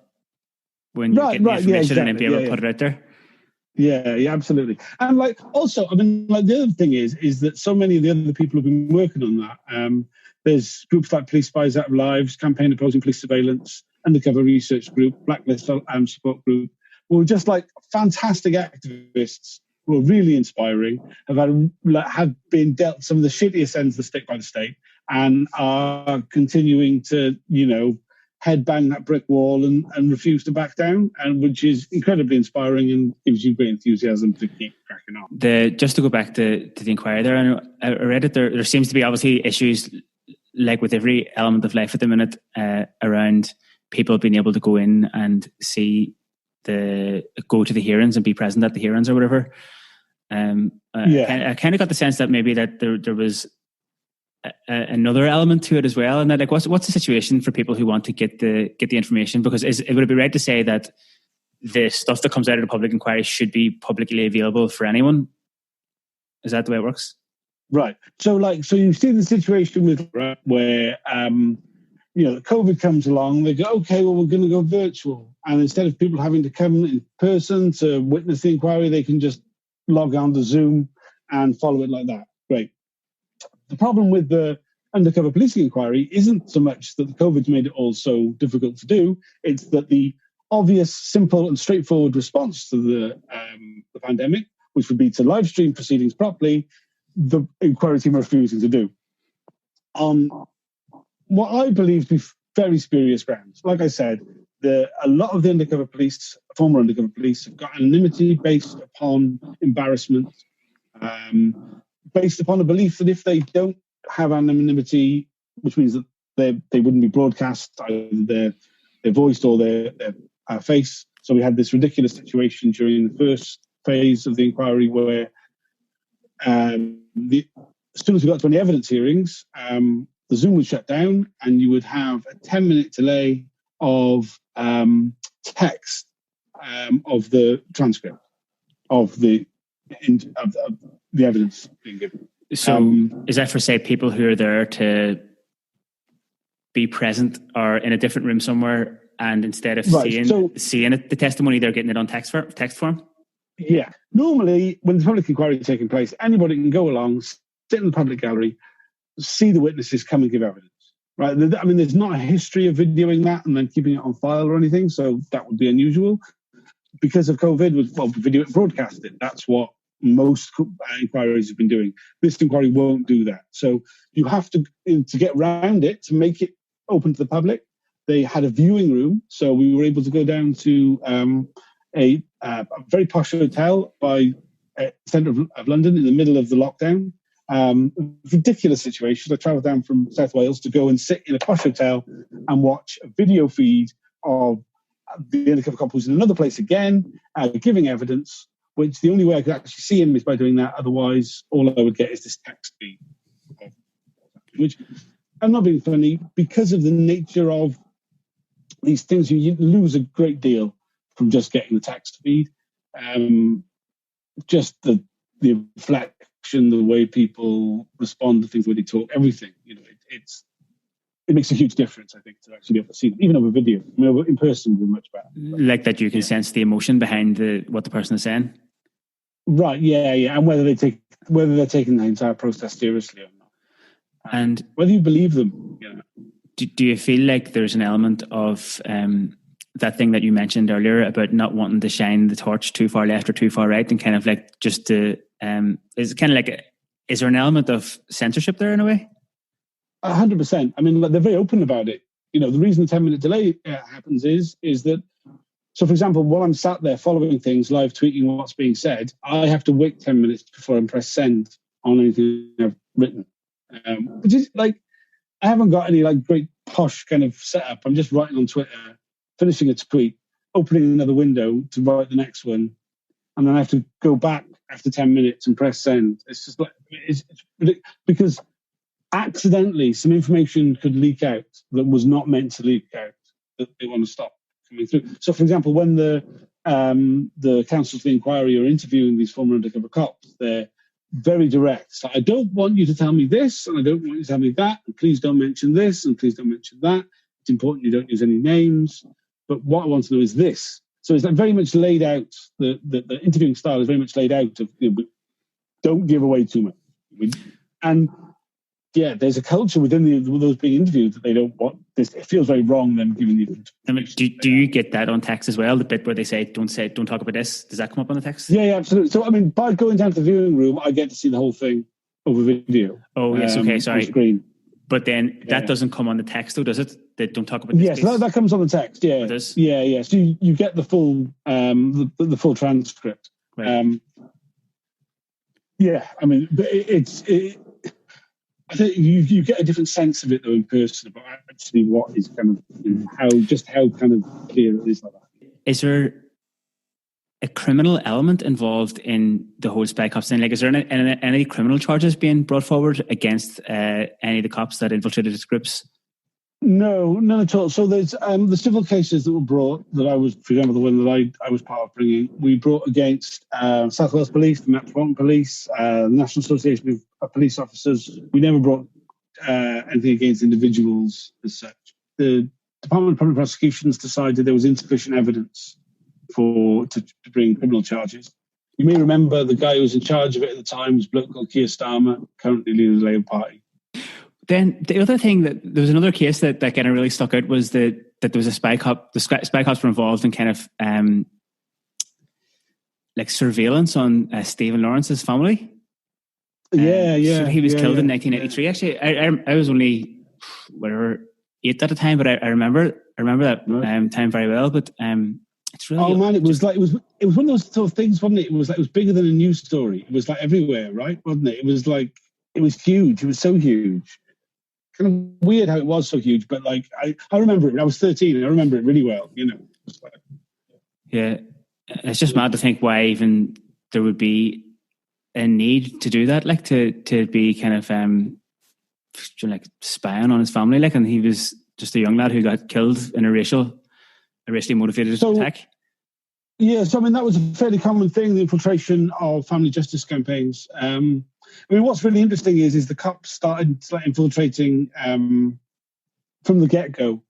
when you get the information and then be able to put it out there. Yeah, absolutely. And like, also, I mean, like, the other thing is that so many of the other people have been working on that. There's groups like Police Spies Out of Lives, Campaign Opposing Police Surveillance, Undercover Research Group, Blacklist Support Group, who are just like fantastic activists who are really inspiring, have been dealt some of the shittiest ends of the stick by the state, and are continuing to, you know, headbang that brick wall and refuse to back down, and which is incredibly inspiring and gives you great enthusiasm to keep cracking on. Just to go back to the inquiry there, and I read it, there seems to be obviously issues like with every element of life at the minute around people being able to go in and go to the hearings and be present at the hearings or whatever. I kind of got the sense that maybe that there was another element to it as well, and that, like, what's the situation for people who want to get the information? Because would it be right to say that the stuff that comes out of the public inquiry should be publicly available for anyone? Is that the way it works? Right. So you see the situation with where COVID comes along. They go, okay, well, we're going to go virtual, and instead of people having to come in person to witness the inquiry, they can just log on to Zoom and follow it like that. Great. The problem with the undercover policing inquiry isn't so much that the COVID's made it all so difficult to do. It's that the obvious, simple, and straightforward response to the pandemic, which would be to live stream proceedings properly, the inquiry team are refusing to do. On what I believe to be very spurious grounds. Like I said, a lot of the undercover police, former undercover police, have got anonymity based upon embarrassment, based upon a belief that if they don't have anonymity, which means that they wouldn't be broadcast, either their voice or their face. So we had this ridiculous situation during the first phase of the inquiry where as soon as we got to any evidence hearings, the Zoom would shut down and you would have a 10-minute delay of text of the transcript of the evidence being given. So is that for, say, people who are there to be present or in a different room somewhere, and instead of seeing it, the testimony, they're getting it on text form? Yeah. Normally, when the public inquiry is taking place, anybody can go along, sit in the public gallery, see the witnesses come and give evidence. Right? I mean, there's not a history of videoing that and then keeping it on file or anything, so that would be unusual. Because of COVID, video it and broadcast it. That's what most inquiries have been doing. This inquiry won't do that. So you have to get around it, to make it open to the public. They had a viewing room, so we were able to go down to a very posh hotel by the centre of London in the middle of the lockdown. Ridiculous situation. I travelled down from South Wales to go and sit in a posh hotel and watch a video feed of the undercover cop who's in another place again, giving evidence, which the only way I could actually see him is by doing that. Otherwise, all I would get is this text feed. Which, I'm not being funny, because of the nature of these things, you lose a great deal from just getting the text feed. Just the inflection, the way people respond to things, the way they talk, everything. It makes a huge difference, I think, to actually be able to see them, even over video. I mean, in person, we're much better. Like that, you can sense the emotion behind what the person is saying. Right. Yeah, and whether they're taking the entire process seriously or not, and whether you believe them. Do you feel like there's an element of that thing that you mentioned earlier about not wanting to shine the torch too far left or too far right, and kind of like just to is kind of like is there an element of censorship there in a way? 100%. I mean, they're very open about it. The reason the 10-minute delay happens is that, so for example, while I'm sat there following things, live tweeting what's being said, I have to wait 10 minutes before I press send on anything I've written. Which is like, I haven't got any like great posh kind of setup. I'm just writing on Twitter, finishing a tweet, opening another window to write the next one, and then I have to go back after 10 minutes and press send. It's just like, it's because accidentally some information could leak out that was not meant to leak out, that they want to stop coming through. So, for example, when the counsel to the inquiry are interviewing these former undercover cops, they're very direct. It's like, I don't want you to tell me this, and I don't want you to tell me that, and please don't mention this, and please don't mention that. It's important you don't use any names, but what I want to know is this. So it's like very much laid out, the interviewing style is very much laid out of, don't give away too much. And yeah, there's a culture within those being interviewed that they don't want this. It feels very wrong them giving the information. I mean, do you get that on text as well? The bit where they say, don't talk about this. Does that come up on the text? Yeah, absolutely. So, I mean, by going down to the viewing room, I get to see the whole thing over video. Oh, yes. Okay. Sorry. On screen. But then that doesn't come on the text, though, does it? They don't talk about this. Yes, that comes on the text. Yeah. It does? Yeah. So you get the full, the full transcript. Right. Yeah. I mean, I think you get a different sense of it though in person about actually what is kind of how kind of clear it is like that. Is there a criminal element involved in the whole spy cops thing? Like, is there any criminal charges being brought forward against any of the cops that infiltrated these groups? No, none at all. So there's the civil cases that were brought that I was, for example, the one that I was part of bringing. We brought against South Wales Police, the Metropolitan Police, the National Association of Police Officers. We never brought anything against individuals as such. The Department of Public Prosecutions decided there was insufficient evidence to bring criminal charges. You may remember the guy who was in charge of it at the time was a bloke called Keir Starmer, currently leader of the Labour Party. Then the other thing there was another case that kind of really stuck out was that there was a spy cop. The spy cops were involved in kind of like surveillance on Stephen Lawrence's family. Yeah. So he was killed in 1983. Yeah. Actually, I was only 8 at the time, but I remember that time very well. But it's really it was one of those sort of things, wasn't it? It was bigger than a news story. It was like everywhere, right? Wasn't it? It was huge. It was so huge. Kind of weird how it was so huge, but like I remember it. I was 13 and I remember it really well, Yeah, it's just mad to think why even there would be a need to do that, like to be kind of like spying on his family, like, and he was just a young lad who got killed in a racially motivated attack. Yeah, so I mean that was a fairly common thing, the infiltration of family justice campaigns. I mean, what's really interesting is the cops started infiltrating from the get-go.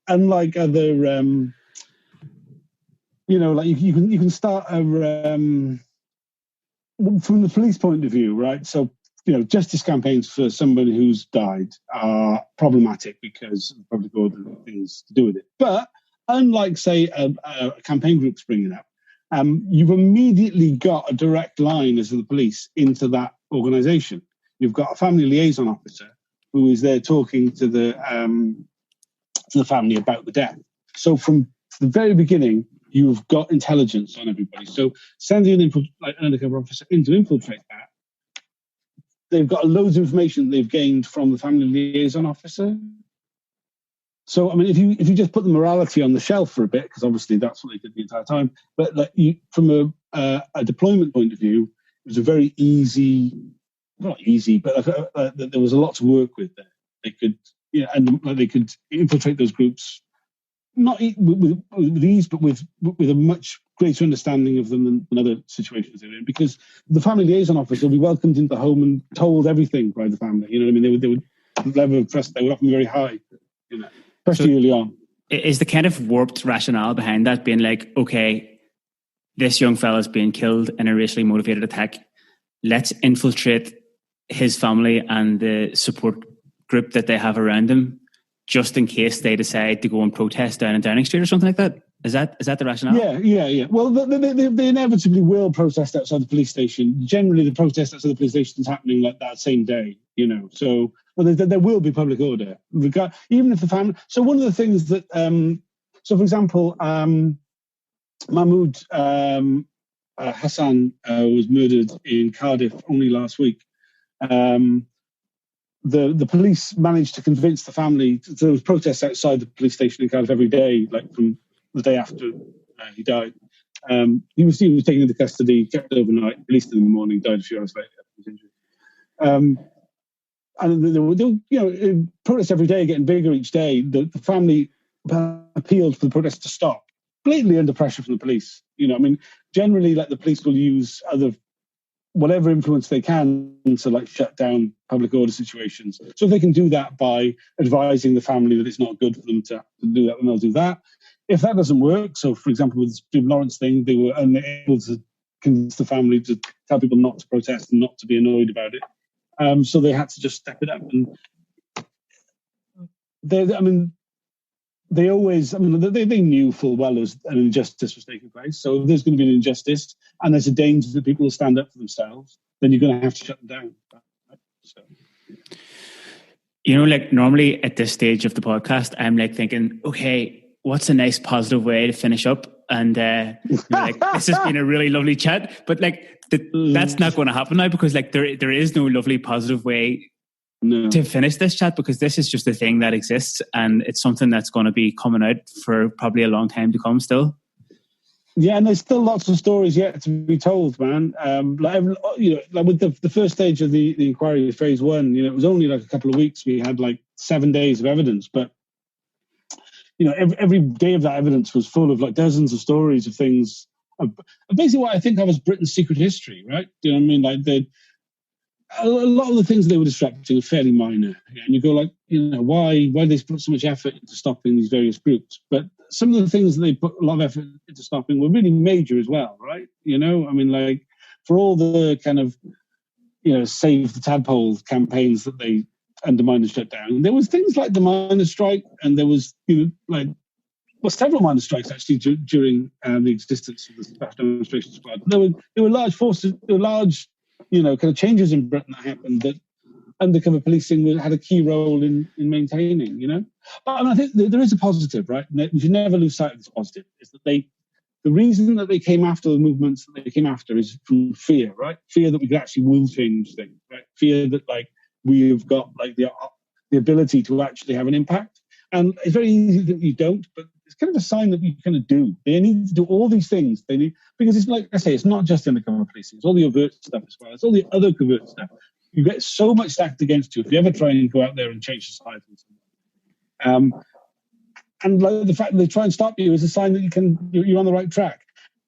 Unlike other, you can start from the police point of view, right? So, justice campaigns for somebody who's died are problematic because of public order and things to do with it. But unlike, say, a campaign group springing up, you've immediately got a direct line as the police into that organisation. You've got a family liaison officer who is there talking to the family about the death. So from the very beginning, you've got intelligence on everybody. So sending an undercover officer in to infiltrate that, they've got loads of information they've gained from the family liaison officer. So, I mean, if you just put the morality on the shelf for a bit, because obviously that's what they did the entire time, but from a deployment point of view, it was a very not easy, but there was a lot to work with there. They could, they could infiltrate those groups, not with ease, but with a much greater understanding of them than other situations they're in, because the family liaison officer will be welcomed into the home and told everything by the family. You know what I mean? They would the level of trust, they would often be very high, especially early on. Is the kind of warped rationale behind that being like, okay, this young fella's being killed in a racially motivated attack, let's infiltrate his family and the support group that they have around him, just in case they decide to go and protest down in Downing Street or something like that? Is that the rationale? Yeah. Well, they inevitably will protest outside the police station. Generally, the protest outside the police station is happening like that same day, So there will be public order, even if the family. So one of the things that, for example, Mahmoud Hassan was murdered in Cardiff only last week. The police managed to convince the family. So there was protests outside the police station in Cardiff every day, like from the day after he died. He was taken into custody, kept overnight, released in the morning, died a few hours later after his injury. And there were protests every day, getting bigger each day. The family appealed for the protests to stop, blatantly under pressure from the police. Generally, the police will use whatever influence they can to shut down public order situations. So if they can do that by advising the family that it's not good for them to do that, then they'll do that. If that doesn't work, so for example with the Stephen Lawrence thing, they were unable to convince the family to tell people not to protest and not to be annoyed about it. So they had to just step it up. And they knew full well as an injustice was taking place. So if there's going to be an injustice and there's a danger that people will stand up for themselves, then you're going to have to shut them down. So. Normally at this stage of the podcast, I'm thinking, okay, what's a nice positive way to finish up? And this has been a really lovely chat, but that's not going to happen now, because there is no lovely positive way to finish this chat, because this is just a thing that exists and it's something that's going to be coming out for probably a long time to come still. Yeah, and there's still lots of stories yet to be told, man. With the first stage of the inquiry, phase one, it was only a couple of weeks. We had 7 days of evidence, but every day of that evidence was full of like dozens of stories of things. Basically, what I think of as Britain's secret history, right? Do you know what I mean? Like a lot of the things they were disrupting are fairly minor, and you go like, why they put so much effort into stopping these various groups? But some of the things that they put a lot of effort into stopping were really major as well, right? I mean, like for all the kind of save the tadpole campaigns that they undermined and shut down, there was things like the miners' strike, and there was several miners' strikes actually during the existence of the Special Demonstration Squad. There were large forces, there were large kind of changes in Britain that happened that undercover policing had a key role in maintaining, But I think there is a positive, right? We should never lose sight of this positive, is that the reason that they came after the movements that they came after is from fear, right? Fear that we could actually will change things, right? Fear that like we've got like the ability to actually have an impact. And it's very easy that you don't, but it's kind of a sign that you kind of do. They need to do all these things. Because it's like I say, it's not just undercover policing. It's all the overt stuff as well. It's all the other covert stuff. You get so much stacked against you if you ever try and go out there and change society. And like the fact that they try and stop you is a sign that you're on the right track.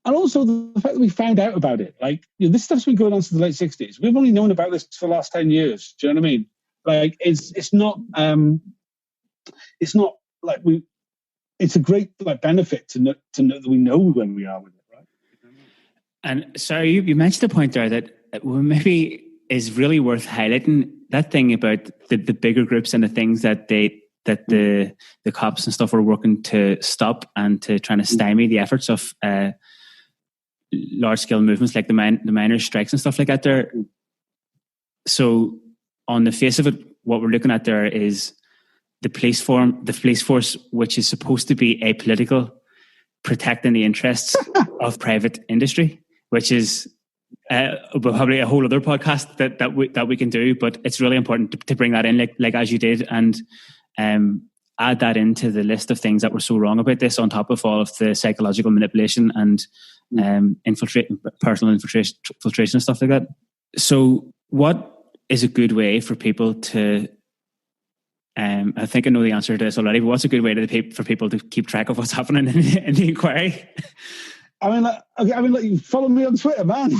And also the fact that we found out about it. Like this stuff's been going on since the late 60s. We've only known about this for the last 10 years. Do you know what I mean? Like it's not like it's a great like benefit to know that we know where we are with it, right? And sorry, you mentioned a point there that maybe is really worth highlighting, that thing about the bigger groups and the things that the cops and stuff were working to stop and to trying to stymie the efforts of large scale movements like the miners' strikes and stuff like that there. So on the face of it, what we're looking at there is the police force, which is supposed to be apolitical, protecting the interests of private industry, which is probably a whole other podcast that we can do. But it's really important to bring that in, like as you did, and add that into the list of things that were so wrong about this, on top of all of the psychological manipulation and personal infiltration and stuff like that. So, what is a good way for people to? I think I know the answer to this already, but what's a good way for people to keep track of what's happening in the inquiry? I mean, you follow me on Twitter, man.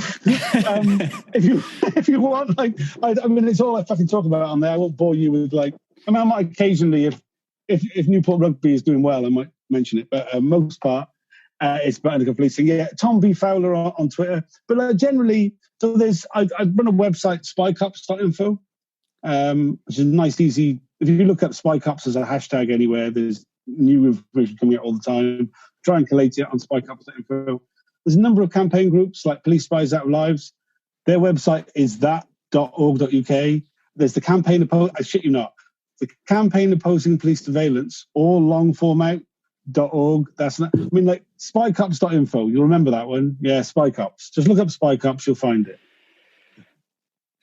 If you want, like, I mean, it's all I fucking talk about on there. I won't bore you with like. I mean, I might occasionally, if Newport Rugby is doing well, I might mention it, but most part, it's about undercover policing. Yeah, Tom Fowler on Twitter, but generally, so I run a website, spycops.info, which is nice, easy. If you look up Spy Cops as a hashtag anywhere, there's new information coming out all the time. Try and collate it on spycops.info. There's a number of campaign groups like Police Spies Out of Lives. Their website is that.org.uk. There's the campaign, I shit you not, the Campaign Opposing Police Surveillance, all long form out.org. That's not, I mean, like spycops.info. You'll remember that one. Yeah, Spy Cops. Just look up Spy Cops, you'll find it.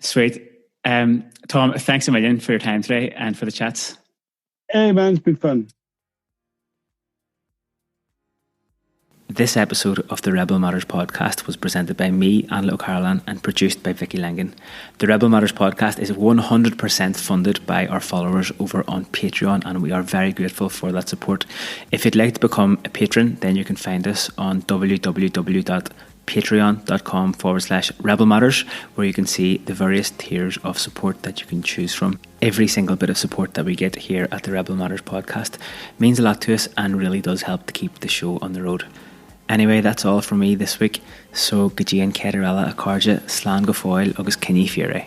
Sweet. Tom, thanks a million for your time today and for the chats. Hey man, it's been fun. This episode of the Rebel Matters podcast was presented by me, Anna O'Carolan, and produced by Vicky Langan. The Rebel Matters podcast is 100% funded by our followers over on Patreon, and we are very grateful for that support. If you'd like to become a patron, then you can find us on www.patreon.com/Rebel Matters, where you can see the various tiers of support that you can choose from. Every single bit of support that we get here at the Rebel Matters podcast means a lot to us and really does help to keep the show on the road. Anyway, that's all from me this week. So, Gajian Kedarella Akarja, Slan Gafoil, Agus Kenny Fury.